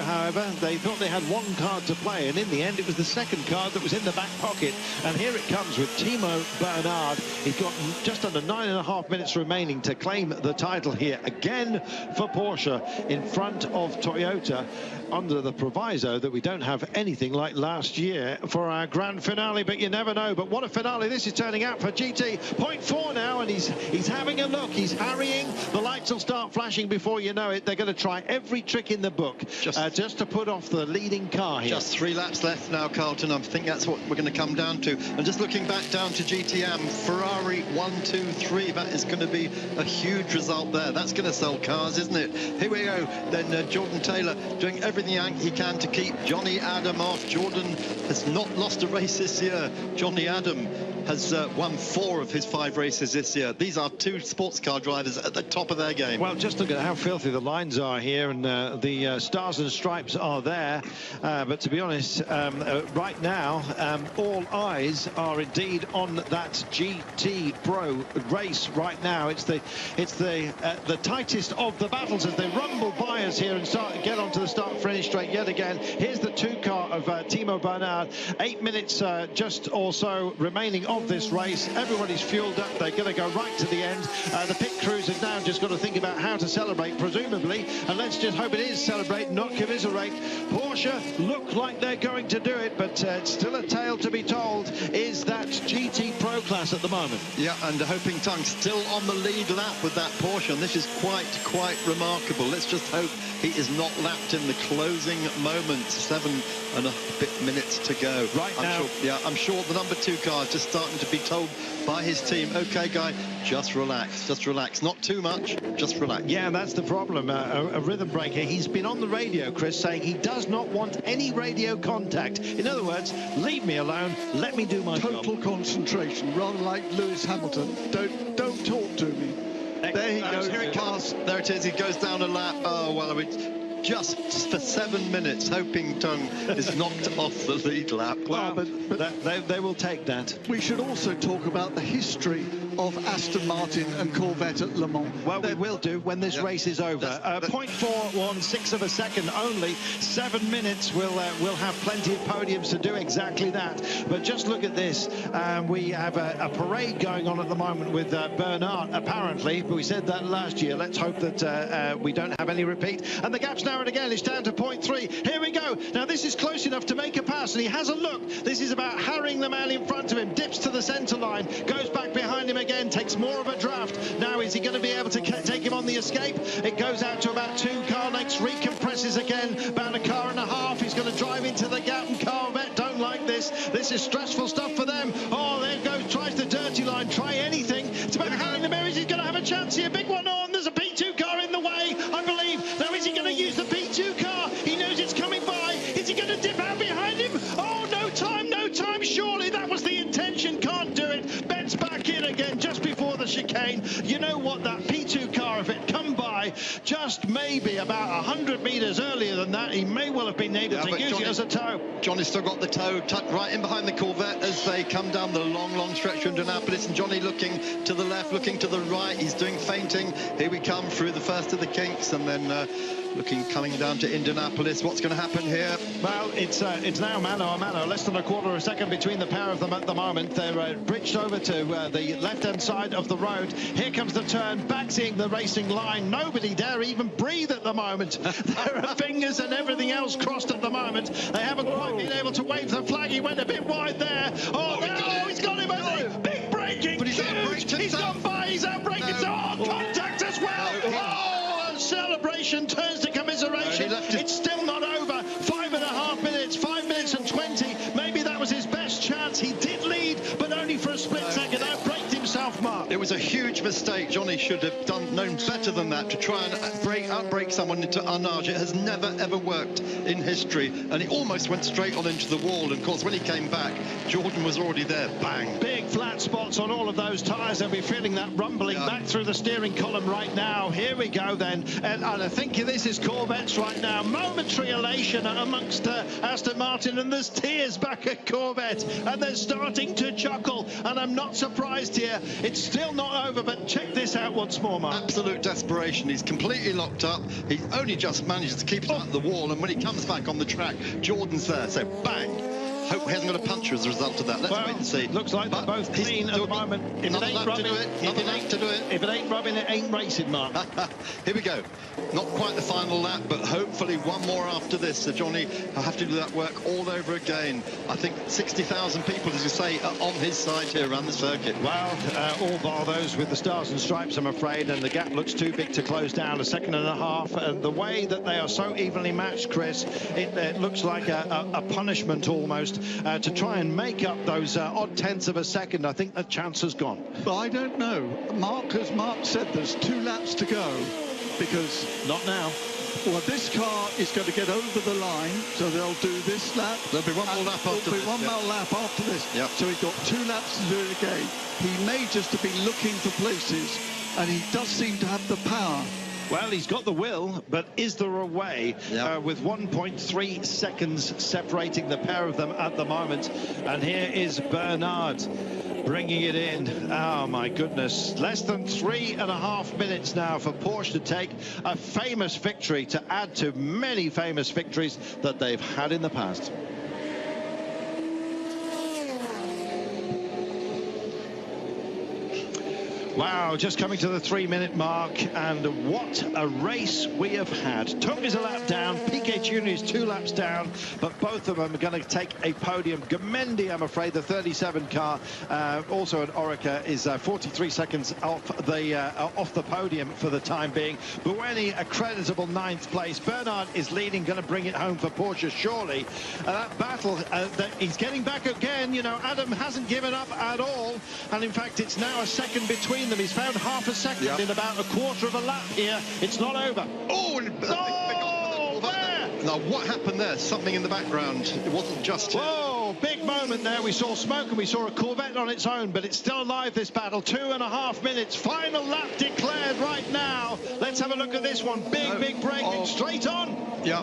However, they thought they had one card to play, and in the end it was the second card that was in the back pocket. And here it comes with Timo Bernhard. He's got just under 9.5 minutes remaining to claim the title here again for Porsche in front of Toyota, under the proviso that we don't have anything like last year for our grand finale. But you never know. But what a finale this is turning out for GT. 0.4 now, and he's having a look. He's harrying. The lights will start flashing before you know it. They're going to try every trick in the book just to put off the leading car here. Just 3 laps left now, Carlton. I think that's what we're going to come down to. And just looking back down to GTM, Ferrari 1, 2, 3. That is going to be a huge result there. That's going to sell cars, isn't it? Here we go. Then Jordan Taylor doing everything he can to keep Johnny Adam off. Jordan has not lost a race this year. Johnny Adam has won 4 of his 5 races this year. These are 2 sports car drivers at the top of their game. Well, just look at how filthy the lines are here, and the stars and stripes are there. But to be honest, right now, all eyes are indeed on that GT Pro race right now. It's the tightest of the battles as they rumble by us here and get onto the start-finish straight yet again. Here's the 2 car of Timo Bernhard. 8 minutes just or so remaining of this race. Everybody's fueled up. They're going to go right to the end. The pit crews have now just got to think about how to celebrate, presumably, and let's just hope it is celebrate, not commiserate. Porsche look like they're going to do it, but it's still a tale to be told. Is that GT Pro class at the moment? Yeah, and Hoping Tung still on the lead lap with that Porsche, and this is quite remarkable. Let's just hope he is not lapped in the closing moments. 7 and a bit minutes to go. Right now. I'm sure the number 2 car is just starting to be told by his team, okay, guy, just relax. Not too much, just relax. Yeah, that's the problem. A rhythm breaker. He's been on the radio, Chris, saying he does not want any radio contact. In other words, leave me alone. Let me do my job. Total concentration, rather like Lewis Hamilton. Don't talk to me. There he goes. Here it comes. There it is. He goes down a lap. Oh, well, just for 7 minutes, Hoping Tung is knocked off the lead lap. Well, but they will take that. We should also talk about the history of Aston Martin and Corvette at Le Mans. Well, we will do when this race is over. 0.416 of a second only. 7 minutes. We'll have plenty of podiums to do exactly that. But just look at this. We have a parade going on at the moment with Bernhard, apparently. But we said that last year. Let's hope that we don't have any repeat. And the gap's narrowed again. It's down to 0.3. Here we go. Now, this is close enough to make a pass. And he has a look. This is about harrying the man in front of him. Dips to the centre line. Goes back behind him again, takes more of a draft. Now, is he going to be able to take him on the escape? It goes out to about 2 car lengths, recompresses again, about 1.5 cars. He's going to drive into the gap, and Corvette don't like this. This is stressful stuff for them. Oh, there goes, tries the dirty line, try anything. It's about handling the mirrors. He's going to have a chance here. Big one on. There's a P2 car in the way, I believe. Now, is he going to use the P2 car? He knows it's coming by. Is he going to dip out behind him? Oh, no time. Surely that was the intention. Can't do it. Bets back in again just before the chicane. You know what? That P2 car, if it come by just maybe about 100 metres earlier than that, he may well have been able to use it as a tow. Johnny's still got the tow tucked right in behind the Corvette as they come down the long stretch of Indianapolis, and Johnny looking to the left, looking to the right. He's doing feinting. Here we come through the first of the kinks, and then coming down to Indianapolis. What's going to happen here? Well, it's now mano a mano. Less than 1/4 second between the pair of them at the moment. They're bridged over to the left-hand side of the road. Here comes the turn, back seeing the racing line. Nobody dare even breathe at the moment. There are fingers and everything else crossed at the moment. They haven't quite been able to wave the flag. He went a bit wide there. He's got him. Big braking. But he's outbraked. He's gone by. He's outbraked. Contact as well. Celebration turns to commiseration. It's still not over. 5.5 minutes, 5 minutes and 20. Maybe that was his best chance. He did lead, but only for a split second. Outbraked himself, Mark. It was a huge mistake. Johnny should have known better than that, to try and outbrake someone into Arnage. It has never ever worked in history, and he almost went straight on into the wall. And of course, when he came back, Jordan was already there. Bang! Big flat spots on all of those tyres. They'll be feeling that rumbling back through the steering column right now. Here we go then, and I think this is Corvettes right now. Momentary elation amongst Aston Martin, and there's tears back at Corvette, and they're starting to chuckle, and I'm not surprised here. It's still still not over, but check this out once more, Mark. Absolute desperation. He's completely locked up. He only just manages to keep it out the wall, and when he comes back on the track, Jordan's there. So bang. Hope he hasn't got a puncher as a result of that. Let's wait and see. Looks like they're both clean at the moment. If it ain't rubbing, if it ain't rubbing, it ain't racing, Mark. Here we go. Not quite the final lap, but hopefully one more after this. So Johnny will have to do that work all over again. I think 60,000 people, as you say, are on his side here around the circuit. Well, all bar those with the stars and stripes, I'm afraid, and the gap looks too big to close down. A second and a half. And the way that they are so evenly matched, Chris, it looks like a punishment almost. To try and make up those odd tenths of a second. I think the chance has gone. But I don't know. As Mark said, there's 2 laps to go, because... Not now. Well, this car is going to get over the line, so they'll do this lap. There'll be one more lap after this. One more lap after this. Yep. So he's got 2 laps to do it again. He may just have been looking for places, and he does seem to have the power. Well, he's got the will, but is there a way? With 1.3 seconds separating the pair of them at the moment. And here is Bernard bringing it in. Oh, my goodness. Less than 3.5 minutes now for Porsche to take a famous victory, to add to many famous victories that they've had in the past. Wow, just coming to the 3-minute mark, and what a race we have had. Tony's a lap down, Piquet Jr. is 2 laps down, but both of them are going to take a podium. Gamendi, I'm afraid, the 37 car, also an Orica, is 43 seconds off the podium for the time being. Buemi, a creditable 9th place. Bernard is leading, going to bring it home for Porsche, surely. That battle, he's getting back again. You know, Adam hasn't given up at all, and in fact, it's now a second between them. He's found half a second in about a quarter of a lap here. It's not over. Oh, where? Now, what happened there? Something in the background. It wasn't just him. Whoa, big moment there. We saw smoke and we saw a Corvette on its own, but it's still alive, this battle. 2.5 minutes. Final lap declared right now. Let's have a look at this one. Big braking straight on. Yeah.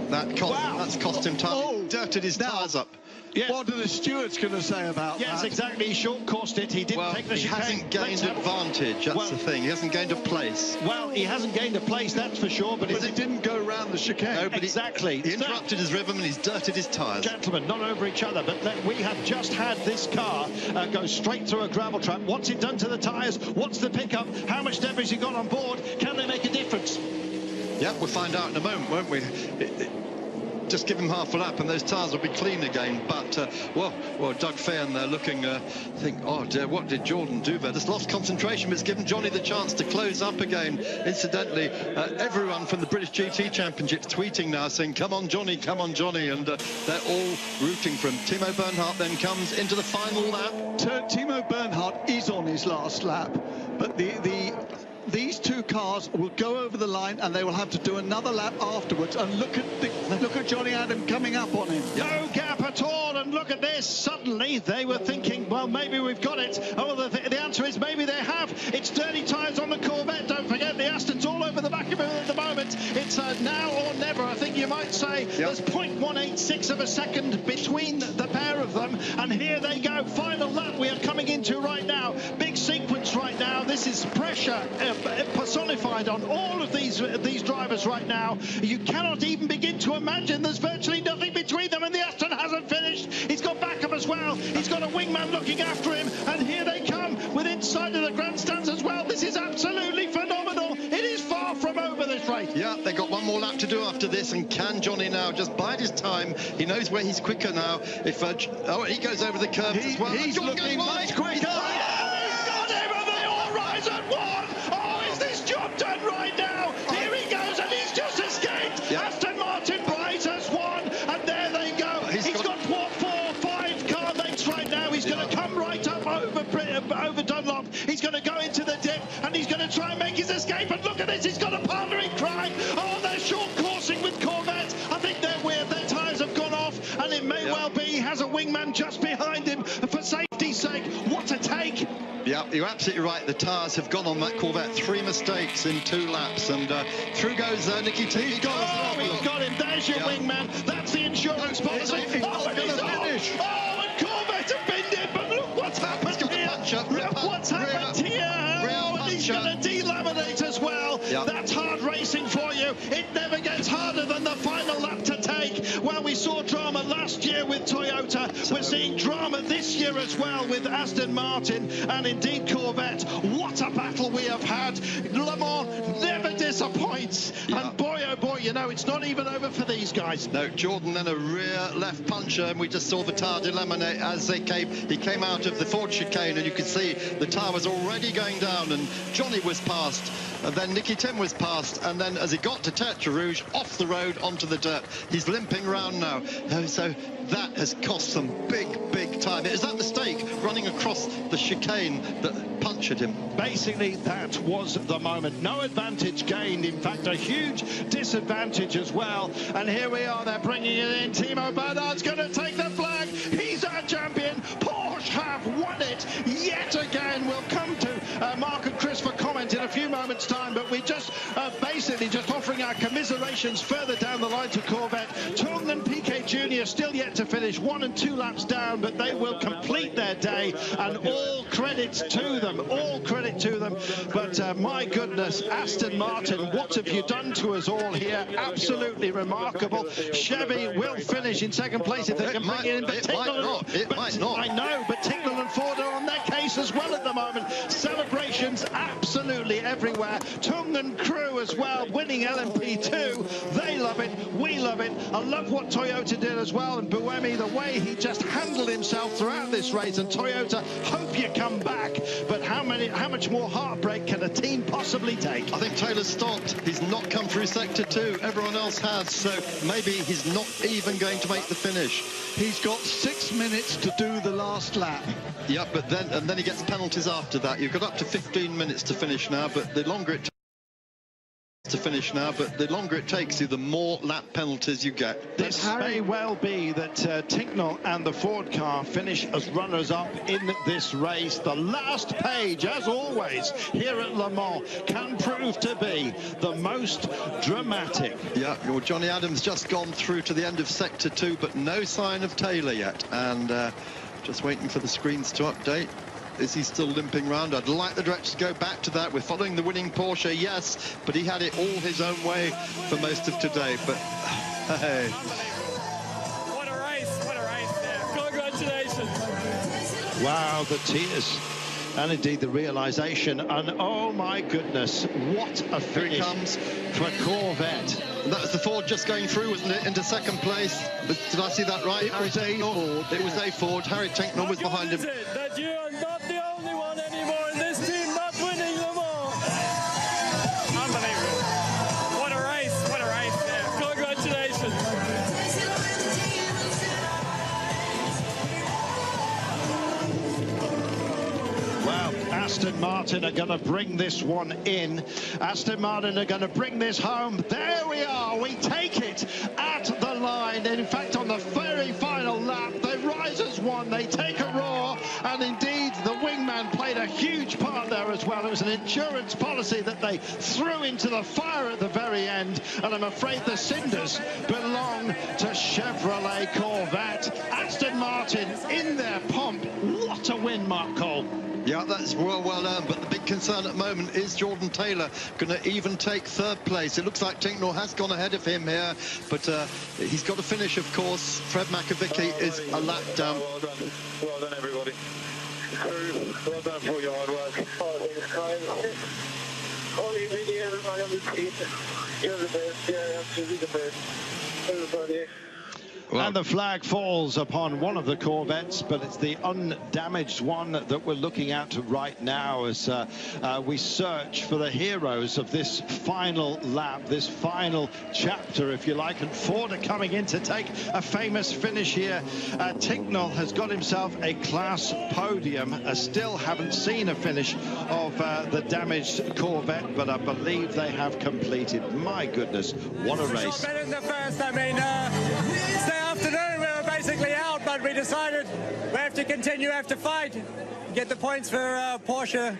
That's cost him time. Dirted his tyres up. Yes. What are the stewards going to say about that? Yes, exactly. He short-coursed it. He didn't take the chicane. He hasn't gained advantage. That's the thing. He hasn't gained a place. Well, he hasn't gained a place, that's for sure. But he didn't go around the chicane. No, but exactly. He interrupted his rhythm and he's dirted his tyres. Gentlemen, not over each other, but we have just had this car go straight through a gravel trap. What's it done to the tyres? What's the pickup? How much debris has he got on board? Can they make a difference? Yeah, we'll find out in a moment, won't we? Just give him half a lap and those tyres will be clean again. But, well, Doug Fairn there looking, oh dear, what did Jordan do there? Just lost concentration, but it's given Johnny the chance to close up again. Incidentally, everyone from the British GT Championships tweeting now saying, come on, Johnny, and they're all rooting for him. Timo Bernhardt then comes into the final lap. Timo Bernhardt is on his last lap, but these 2 cars will go over the line and they will have to do another lap afterwards. And look at Johnny Adam coming up on him. No gap at all, and look at this. Suddenly they were thinking, well, maybe we've got it. Oh, the answer is maybe they have. It's dirty tyres on the Corvette. Don't forget, the Aston's all over the back of it at the moment. It's now or never, I think you might say. Yep. There's 0.186 of a second between the pair of them, and here they go. Final lap we are coming into right now. Big sequence right now. This is pressure personified on all of these drivers right now. You cannot even begin to imagine. There's virtually nothing between them, and the Aston hasn't finished. He's got backup as well. He's got a wingman looking after him, and here they come with inside of the grandstands as well. This is absolutely phenomenal. It is far from over, this race. Yeah, they got one more lap to do after this, and can Johnny now just bide his time? He knows where he's quicker now. If he goes over the curve as well. He's looking much quicker. He's got him, and they all rise at one. Job done right now. Here he goes, and he's just escaped. Aston Martin Bright has won, and there they go. He's got what, 4 or 5 car lengths right now. He's going to come right up over Dunlop. He's going to go into the dip, and he's going to try and make his escape. And look at this, he's got a partner in crime. Oh, they're short coursing with Corvette. I think they're weird. Their tyres have gone off, and it may well be he has a wingman just behind him for safety's sake. What a take. Yeah, you're absolutely right. The tyres have gone on that Corvette. 3 mistakes in 2 laps, and through goes Nicky T. He's got him. There's your wingman. That's the insurance policy. And Corvette have binned it, but look what's happened here. Look what's happened. It never gets harder than the final lap to take. Well, we saw drama last year with Toyota. We're seeing drama this year as well with Aston Martin and indeed Corvette. What a battle we have had. Le Mans never disappoints. Yeah. And boy, oh boy, you know, it's not even over for these guys. No, Jordan then a rear left puncher, and we just saw the tyre dilemma as he came out of the Ford chicane, and you could see the tyre was already going down, and Johnny was passed, and then Nicky Tim was passed, and then as he got to Tertre Rouge, off the road onto the dirt. He's limping around now. So that has cost some big time. It was that mistake running across the chicane that punctured him. Basically, that was the moment. No advantage gained. In fact, a huge disadvantage as well. And here we are. They're bringing it in. Timo Bernhard's going to take the flag. He's our champion. Porsche have won it yet again. We'll come to Mark and Chris for comment in a few moments' time, but we just basically just offering our commiserations further down the line to Corvette. Tung and Piquet Jr. still yet to finish 1 and 2 laps down, but they will complete their day, and all credit to them, all credit to them. But my goodness, Aston Martin, what have you done to us all here? Absolutely remarkable. Chevy will finish in second place if they can bring it in, but it might not. I know, but Tingle and Ford are on their case as well at the moment. Celebrations absolutely everywhere. Tung and crew as well, winning LMP2. They love it, we love it. I love what Toyota did as well, and Buemi, the way he just handled himself throughout this race. And Toyota, hope you come back. But how much more heartbreak can a team possibly take? I think Taylor's stopped. He's not come through sector 2. Everyone else has, so maybe he's not even going to make the finish. He's got 6 minutes to do the last lap. Yeah, but then he gets penalties after that. You've got up to 15 minutes to finish now, but the longer it takes you, the more lap penalties you get. This may well be that Tincknell and the Ford car finish as runners-up in this race. The last page, as always, here at Le Mans, can prove to be the most dramatic. Yeah, well, Johnny Adams just gone through to the end of sector 2, but no sign of Taylor yet, and just waiting for the screens to update. Is he still limping around? I'd like the director to go back to that. We're following the winning Porsche, yes, but he had it all his own way for most of today. But hey, what a race there. Congratulations. Wow, the tears and indeed the realization, and oh my goodness, what a finish for Corvette. And that was the Ford just going through, wasn't it, into second place? Did I see that right? It was a Ford. It was a Ford. Harry Tincknell was behind him. That you are not the only one anymore in this team not winning Le Mans. Unbelievable. What a race there. Congratulations. Well, Aston Martin are going to bring this one in. Aston Martin are going to bring this home. There we are. We take it at the line. In fact, on the very final lap, they rise as one. They take a roar. And indeed, the wingman played a huge part there as well. It was an insurance policy that they threw into the fire at the very end. And I'm afraid the cinders belong to Chevrolet Corvette. Aston Martin in their pomp. What a win, Mark Cole. Yeah, that's well earned, but the big concern at the moment is Jordan Taylor going to even take third place. It looks like Tincknell has gone ahead of him here, but he's got to finish, of course. Fred McAvicky is a lap down. Well done, everybody. Well done for your hard work. Only video on the team. You're the best. Yeah, absolutely the best. Everybody. Well, and the flag falls upon one of the Corvettes, but it's the undamaged one that we're looking at right now as we search for the heroes of this final lap, this final chapter, if you like. And Ford are coming in to take a famous finish here. Tincknell has got himself a class podium. Still haven't seen a finish of the damaged Corvette, but I believe they have completed. My goodness, what a race. Better than the first. I mean, afternoon we were basically out, but we decided we have to continue, have to fight, get the points for Porsche.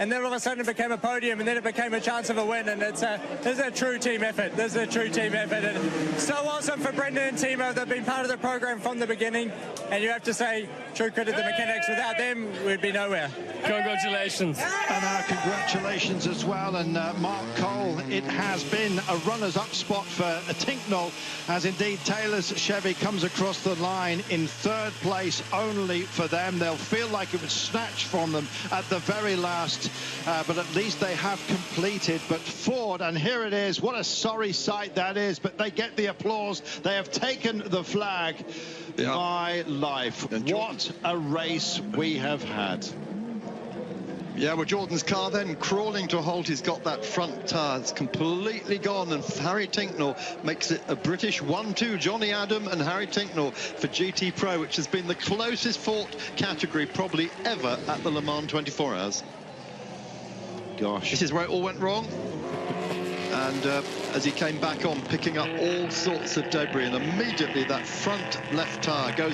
and then all of a sudden it became a podium, and then it became a chance of a win. And this is a true team effort. This is a true team effort. And so awesome for Brendan and Timo. They've been part of the program from the beginning, and you have to say true credit to the mechanics. Without them, we'd be nowhere. Congratulations. And our congratulations as well. And Mark Cole, it has been a runners-up spot for Tincknell, as indeed Taylor's Chevy comes across the line in third place only for them. They'll feel like it was snatched from them at the very last, but at least they have completed. But Ford, and here it is, what a sorry sight that is, but they get the applause. They have taken the flag. Yeah. My life, what a race we have had. Yeah, well, Jordan's car then crawling to a halt. He's got that front tyre. It's completely gone, and Harry Tincknell makes it a British 1-2. Johnny Adam and Harry Tincknell for GT Pro, which has been the closest fought category probably ever at the Le Mans 24 Hours. Gosh. This is where it all went wrong. And as he came back on, picking up all sorts of debris, and immediately that front left tyre goes